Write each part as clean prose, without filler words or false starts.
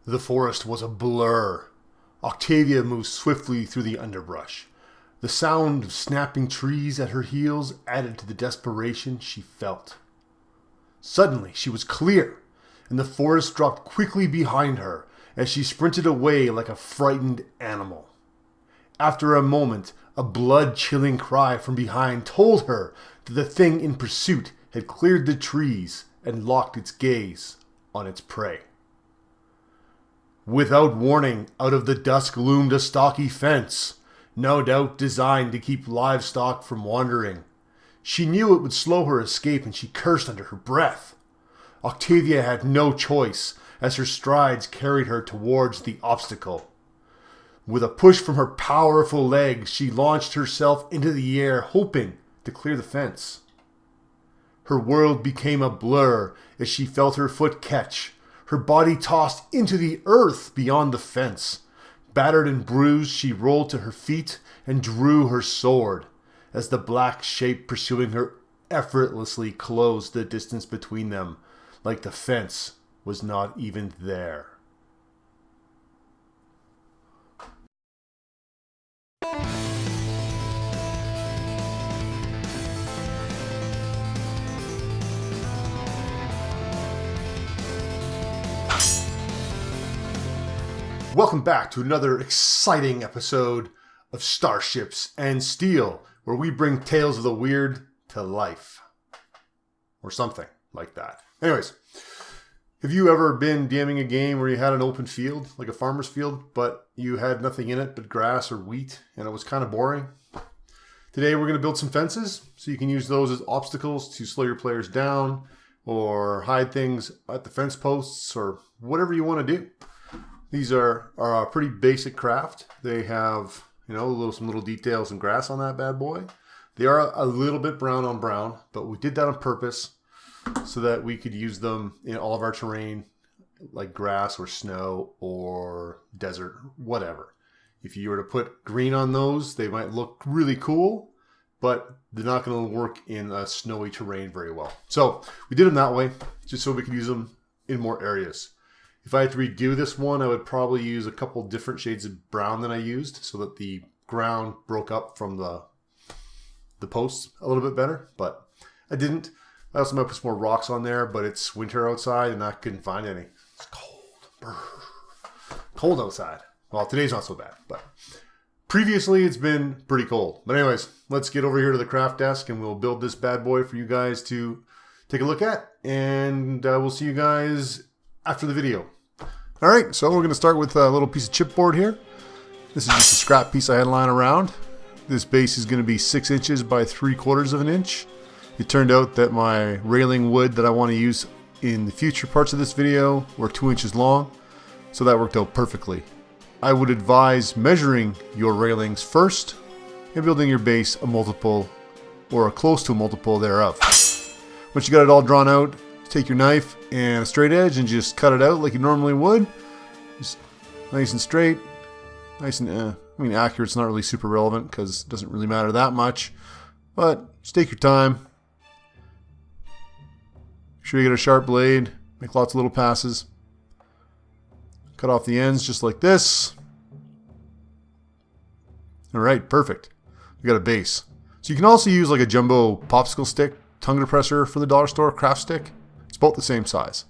The forest was a blur. Octavia moved swiftly through the underbrush. The sound of snapping trees at her heels added to the desperation she felt. Suddenly, she was clear, and the forest dropped quickly behind her as she sprinted away like a frightened animal. After a moment, a blood-chilling cry from behind told her that the thing in pursuit had cleared the trees and locked its gaze on its prey. Without warning, out of the dusk loomed a stocky fence, no doubt designed to keep livestock from wandering. She knew it would slow her escape, and she cursed under her breath. Octavia had no choice as her strides carried her towards the obstacle. With a push from her powerful legs, she launched herself into the air, hoping to clear the fence. Her world became a blur as she felt her foot catch, her body tossed into the earth beyond the fence. Battered and bruised, she rolled to her feet and drew her sword as the black shape pursuing her effortlessly closed the distance between them, like the fence was not even there. Welcome back to another exciting episode of Starships and Steel, where we bring tales of the weird to life. Or something like that. Anyways, have you ever been DMing a game where you had an open field, like a farmer's field, but you had nothing in it but grass or wheat, and it was kind of boring? Today we're going to build some fences, so you can use those as obstacles to slow your players down, or hide things at the fence posts, or whatever you want to do. These are a pretty basic craft. They have, some little details and grass on that bad boy. They are a little bit brown on brown, but we did that on purpose so that we could use them in all of our terrain, like grass or snow or desert, whatever. If you were to put green on those, they might look really cool, but they're not going to work in a snowy terrain very well. So we did them that way, just so we could use them in more areas. If I had to redo this one, I would probably use a couple different shades of brown than I used so that the ground broke up from the posts a little bit better, but I didn't. I also might put some more rocks on there, but it's winter outside and I couldn't find any. It's cold. Cold outside. Well, today's not so bad, but previously it's been pretty cold. But anyways, let's get over here to the craft desk and we'll build this bad boy for you guys to take a look at. And we'll see you guys after the video. Alright, so we're going to start with a little piece of chipboard here. This is just a scrap piece I had lying around. This base is going to be 6 inches by 3/4 of an inch. It turned out that my railing wood that I want to use in the future parts of this video were 2 inches long, so that worked out perfectly. I would advise measuring your railings first and building your base a multiple or close to a multiple thereof. Once you got it all drawn out, take your knife and a straight edge and just cut it out like you normally would. Just nice and straight. Nice and, accurate's not really super relevant because it doesn't really matter that much. But just take your time. Make sure you get a sharp blade. Make lots of little passes. Cut off the ends just like this. Alright, perfect. We got a base. So you can also use like a jumbo popsicle stick, tongue depressor for the dollar store, craft stick. It's both the same size.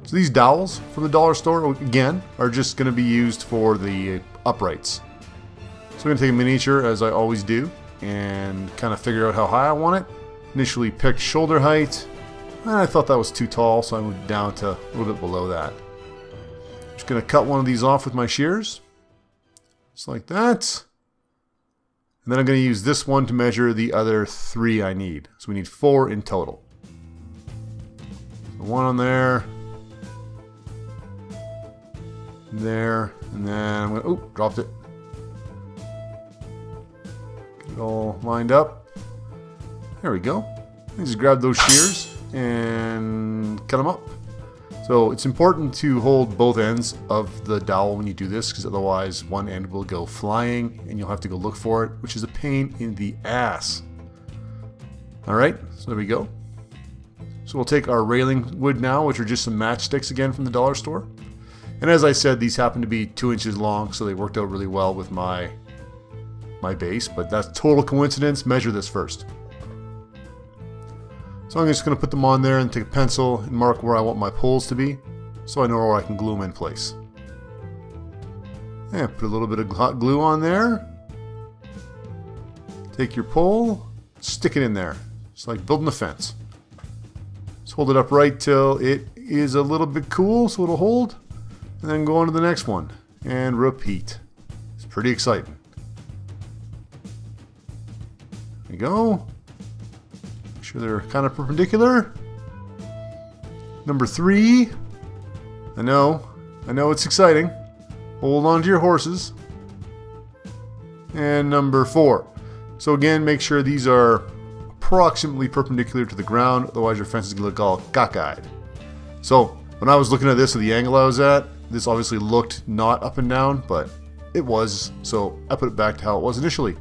So these dowels from the dollar store, again, are just going to be used for the uprights. So I'm going to take a miniature, as I always do, and kind of figure out how high I want it. Initially picked shoulder height, and I thought that was too tall, so I moved down to a little bit below that. Just going to cut one of these off with my shears, just like that. And then I'm going to use this one to measure the other 3 I need. So we need 4 in total. So 1 on there. There. And then I'm going to... Oh, dropped it. Get it all lined up. There we go. Just grab those shears and cut them up. So it's important to hold both ends of the dowel when you do this, because otherwise one end will go flying and you'll have to go look for it, which is a pain in the ass. Alright, so there we go. So we'll take our railing wood now, which are just some matchsticks again from the dollar store. And as I said, these happen to be 2 inches long, so they worked out really well with my base, but that's total coincidence. Measure this first. So I'm just going to put them on there and take a pencil and mark where I want my poles to be, so I know where I can glue them in place. And put a little bit of hot glue on there. Take your pole, stick it in there. It's like building a fence. Just hold it upright till it is a little bit cool so it'll hold, and then go on to the next one and repeat. It's pretty exciting. There you go. Make sure they're kind of perpendicular. Number 3. I know it's exciting. Hold on to your horses. And number 4. So again, make sure these are approximately perpendicular to the ground, otherwise your fence is going to look all cockeyed. So when I was looking at this at the angle I was at, this obviously looked not up and down, but it was, so I put it back to how it was initially.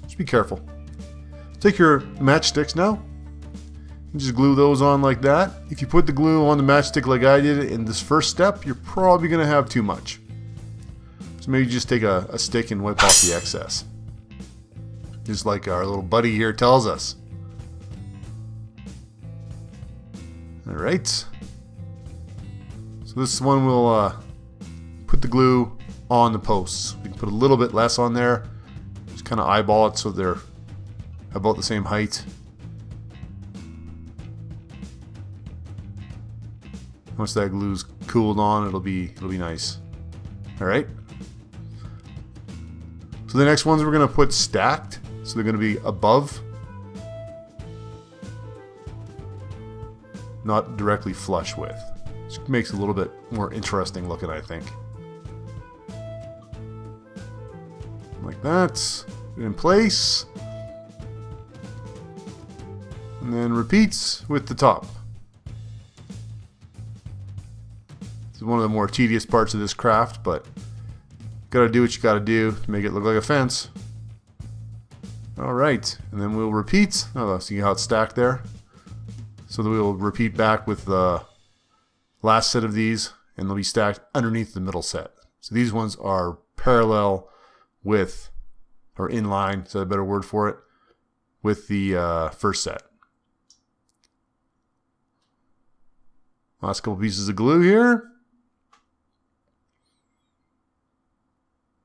Just be careful. Take your matchsticks now and just glue those on like that. If you put the glue on the matchstick like I did in this first step, you're probably going to have too much. So maybe just take a stick and wipe off the excess. Just like our little buddy here tells us. Alright. So this one will put the glue on the posts. We can put a little bit less on there. Just kind of eyeball it so they're about the same height. Once that glue's cooled on, it'll be nice. Alright. So the next ones we're going to put stacked. So they're going to be above. Not directly flush with. Just makes it a little bit more interesting looking, I think. Like that. Put it in place. And then repeats with the top. This is one of the more tedious parts of this craft, but gotta do what you gotta do to make it look like a fence. Alright, and then we'll repeat. Oh, see how it's stacked there? So that we'll repeat back with the last set of these, and they'll be stacked underneath the middle set. So these ones are parallel with, or in line, is that a better word for it, with the first set. Last couple pieces of glue here.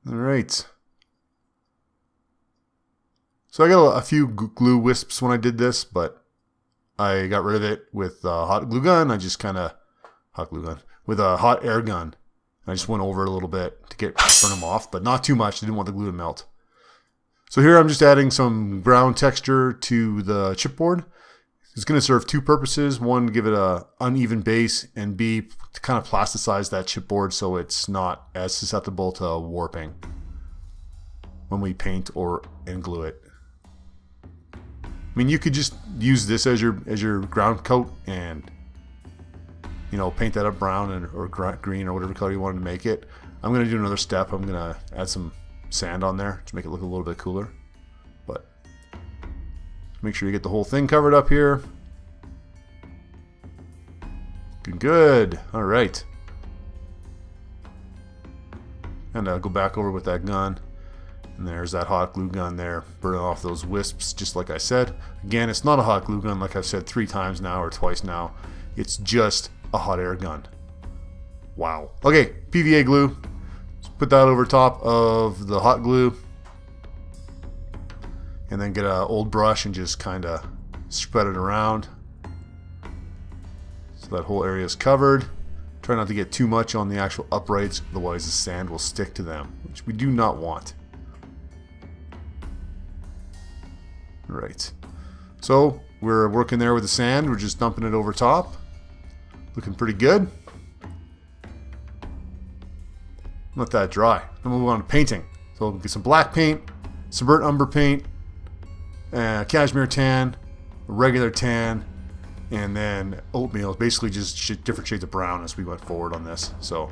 Alright. So I got a few glue wisps when I did this, but I got rid of it with a hot glue gun. I just kind of, with a hot air gun. I just went over it a little bit to burn them off, but not too much. I didn't want the glue to melt. So here I'm just adding some brown texture to the chipboard. It's going to serve 2 purposes. One, to give it a uneven base, and B, to kind of plasticize that chipboard so it's not as susceptible to warping when we paint and glue it. I mean, you could just use this as your ground coat and, you know, paint that up brown or green or whatever color you wanted to make it. I'm going to do another step. I'm going to add some sand on there to make it look a little bit cooler. But make sure you get the whole thing covered up here. Good. All right. And go back over with that gun. And there's that hot glue gun there, burning off those wisps, just like I said. Again, it's not a hot glue gun like I've said 3 times now or twice now. It's just a hot air gun. Wow. Okay, PVA glue. Let's put that over top of the hot glue. And then get an old brush and just kind of spread it around. So that whole area is covered. Try not to get too much on the actual uprights, otherwise the sand will stick to them, which we do not want. Right. So we're working there with the sand. We're just dumping it over top. Looking pretty good. Let that dry. Then we'll move on to painting. So we'll get some black paint, some burnt umber paint, cashmere tan, regular tan, and then oatmeal. Basically just different shades of brown as we went forward on this. So,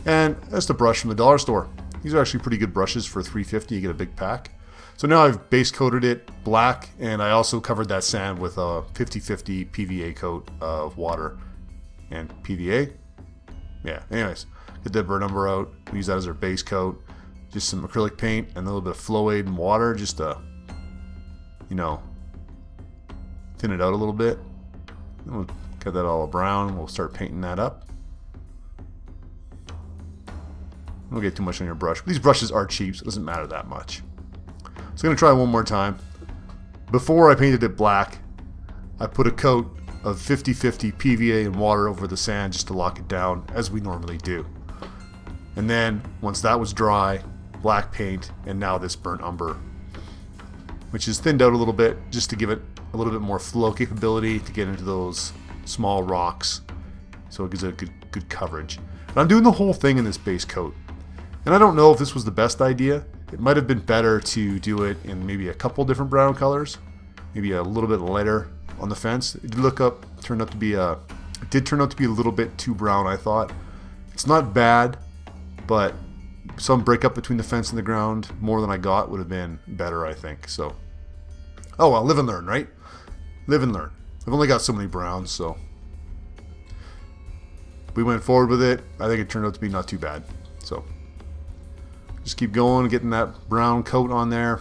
and that's the brush from the dollar store. These are actually pretty good brushes for $3.50. You get a big pack. So now I've base coated it black, and I also covered that sand with a 50-50 PVA coat of water and PVA. Yeah, anyways, Get that burnt umber out. We use that as our base coat. Just some acrylic paint and a little bit of flow aid and water just to, you know, thin it out a little bit. And we'll get that all brown. We'll start painting that up. Don't get too much on your brush. But these brushes are cheap, so it doesn't matter that much. So I'm going to try one more time. Before I painted it black, I put a coat of 50-50 PVA and water over the sand just to lock it down, as we normally do. And then, once that was dry, black paint, and now this burnt umber, which is thinned out a little bit just to give it a little bit more flow capability to get into those small rocks, so it gives it a good coverage. But I'm doing the whole thing in this base coat, and I don't know if this was the best idea. It might have been better to do it in maybe a couple different brown colors, maybe a little bit lighter on the fence. It did turn out to be a little bit too brown, I thought. It's not bad, but some breakup between the fence and the ground, more than I got, would have been better, I think. So, oh well, live and learn, right? Live and learn. I've only got so many browns, so we went forward with it. I think it turned out to be not too bad. So just keep going, getting that brown coat on there.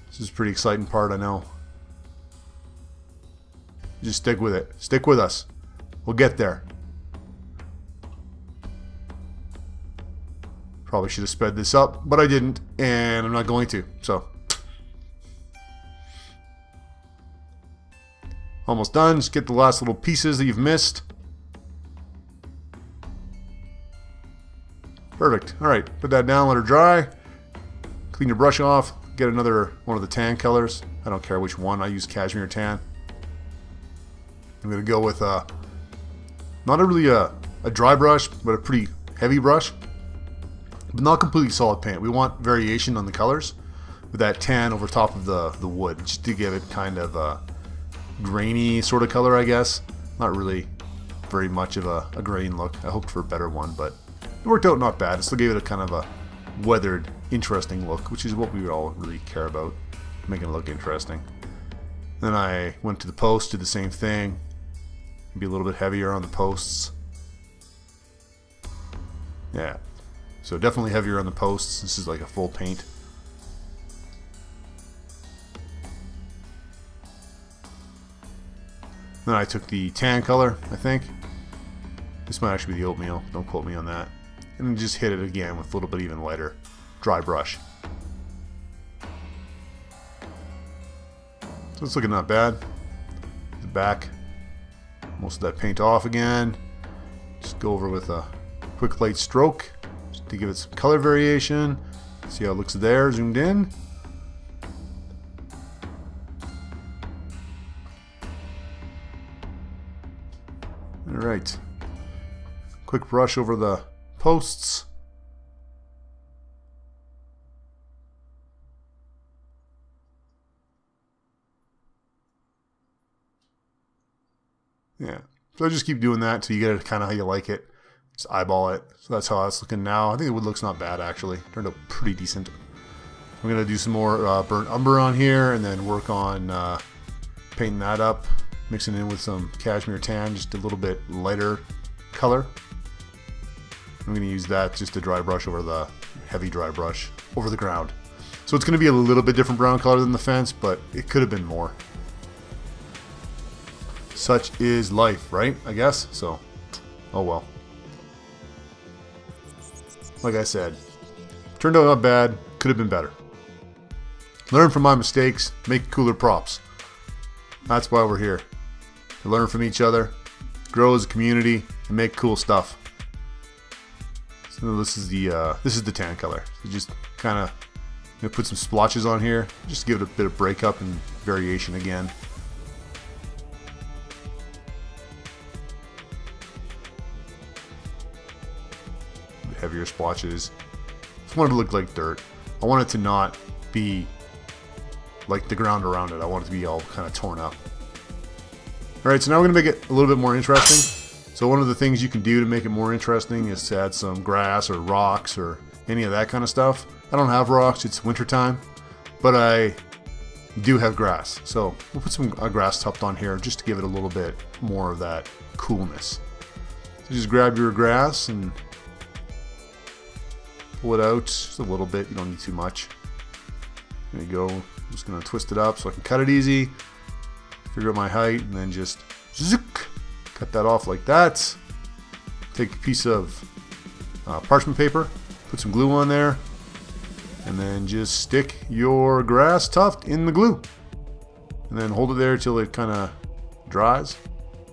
This is a pretty exciting part, I know. Just stick with it. Stick with us. We'll get there. Probably should have sped this up, but I didn't, and I'm not going to, so. Almost done. Just get the last little pieces that you've missed. Perfect. Alright, put that down, let her dry. Clean your brush off. Get another one of the tan colors. I don't care which one. I use cashmere tan. I'm going to go with not really a dry brush, but a pretty heavy brush. But not completely solid paint. We want variation on the colors with that tan over top of the wood, just to give it kind of a grainy sort of color, I guess. Not really very much of a grain look. I hoped for a better one, but it worked out not bad. It still gave it a kind of a weathered, interesting look, which is what we all really care about, making it look interesting. Then I went to the post, did the same thing. Be a little bit heavier on the posts. Yeah. So definitely heavier on the posts. This is like a full paint. Then I took the tan color, I think. This might actually be the oatmeal. Don't quote me on that. And just hit it again with a little bit even lighter dry brush. So it's looking not bad. The back. Most of that paint off again. Just go over with a quick light stroke just to give it some color variation. See how it looks there, zoomed in. Alright. Quick brush over the posts. Yeah. So I just keep doing that until you get it kind of how you like it. Just eyeball it. So that's how it's looking now. I think the wood looks not bad, actually. Turned out pretty decent. I'm going to do some more burnt umber on here and then work on painting that up. Mixing it in with some cashmere tan, just a little bit lighter color. I'm going to use that just to dry brush over the heavy dry brush over the ground. So it's going to be a little bit different brown color than the fence, but it could have been more. Such is life, right? I guess. So, oh well. Like I said, turned out not bad, could have been better. Learn from my mistakes, make cooler props. That's why we're here. To learn from each other, grow as a community, and make cool stuff. So this is the tan color. So just kind of put some splotches on here, just to give it a bit of breakup and variation again. Heavier splotches. Just want it to look like dirt. I want it to not be like the ground around it. I want it to be all kind of torn up. Alright, so now we're going to make it a little bit more interesting. So one of the things you can do to make it more interesting is to add some grass or rocks or any of that kind of stuff. I don't have rocks, it's wintertime, but I do have grass. So we'll put some grass tuft on here just to give it a little bit more of that coolness. So just grab your grass and pull it out just a little bit. You don't need too much. There you go. I'm just going to twist it up so I can cut it easy. Figure out my height and then just zook, cut that off like that. Take a piece of parchment paper, put some glue on there, and then just stick your grass tuft in the glue. And then hold it there till it kind of dries,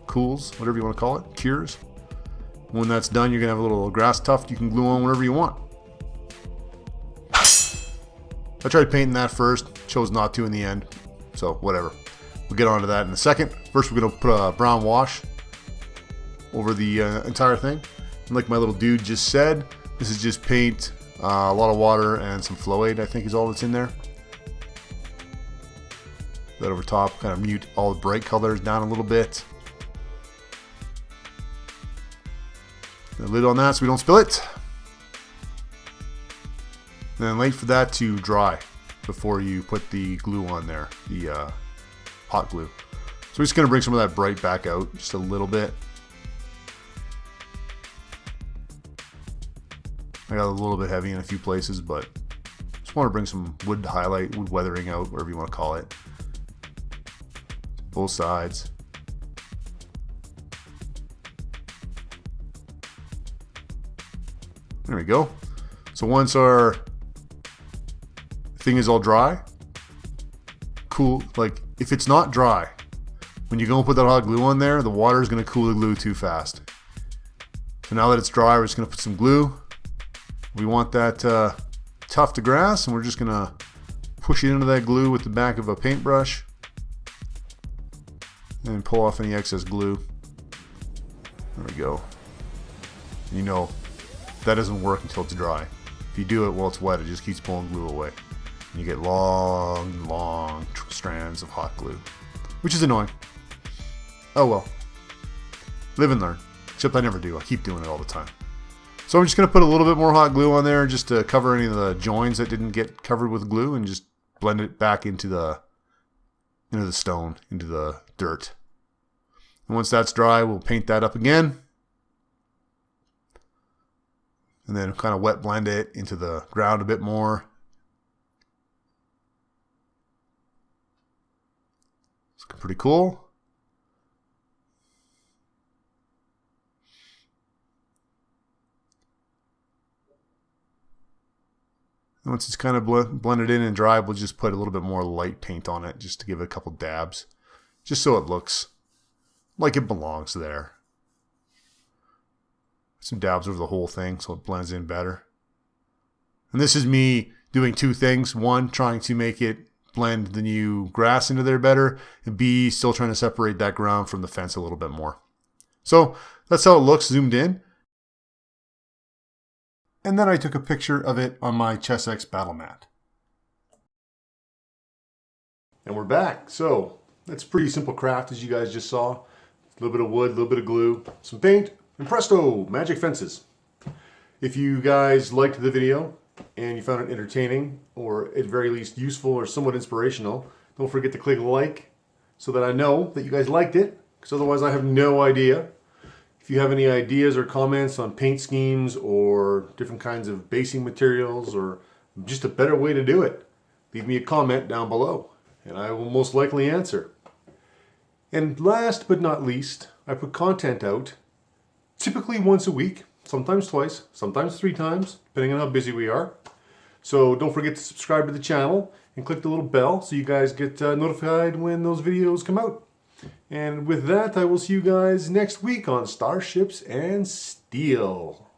cools, whatever you want to call it, cures. When that's done, you're going to have a little grass tuft you can glue on wherever you want. I tried painting that first, chose not to in the end, so whatever. We'll get onto that in a second. First, we're going to put a brown wash over the entire thing. And like my little dude just said, this is just paint, a lot of water, and some flow aid, I think is all that's in there. That over top, kind of mute all the bright colors down a little bit. The lid on that so we don't spill it. And then wait for that to dry before you put the glue on there, the hot glue. So we're just going to bring some of that bright back out just a little bit. I got a little bit heavy in a few places, but just want to bring some wood highlight, wood weathering out, whatever you want to call it. Both sides. There we go. So once our thing is all dry, cool. Like if it's not dry, when you go and put that hot glue on there, the water is going to cool the glue too fast. So now that it's dry, we're just going to put some glue. We want that tuft of grass, and we're just going to push it into that glue with the back of a paintbrush and pull off any excess glue. There we go. You know, that doesn't work until it's dry. If you do it while it's wet, it just keeps pulling glue away. And you get long, long strands of hot glue, which is annoying. Oh well. Live and learn. Except I never do. I keep doing it all the time. So I'm just going to put a little bit more hot glue on there just to cover any of the joins that didn't get covered with glue, and just blend it back into the stone, into the dirt. And once that's dry, we'll paint that up again. And then kind of wet blend it into the ground a bit more. It's looking pretty cool. Once it's kind of blended in and dry, we'll just put a little bit more light paint on it just to give it a couple dabs. Just so it looks like it belongs there. Some dabs over the whole thing so it blends in better. And this is me doing two things. One, trying to make it blend the new grass into there better. And B, still trying to separate that ground from the fence a little bit more. So that's how it looks zoomed in. And then I took a picture of it on my Chessex battle mat. And we're back. So that's a pretty simple craft, as you guys just saw. A little bit of wood, a little bit of glue, some paint, and presto, magic fences. If you guys liked the video and you found it entertaining, or at very least useful or somewhat inspirational, don't forget to click like so that I know that you guys liked it, because otherwise I have no idea. If you have any ideas or comments on paint schemes or different kinds of basing materials or just a better way to do it, leave me a comment down below and I will most likely answer. And last but not least, I put content out typically once a week, sometimes twice, sometimes 3 times, depending on how busy we are. So don't forget to subscribe to the channel and click the little bell so you guys get notified when those videos come out. And with that, I will see you guys next week on Starships and Steel.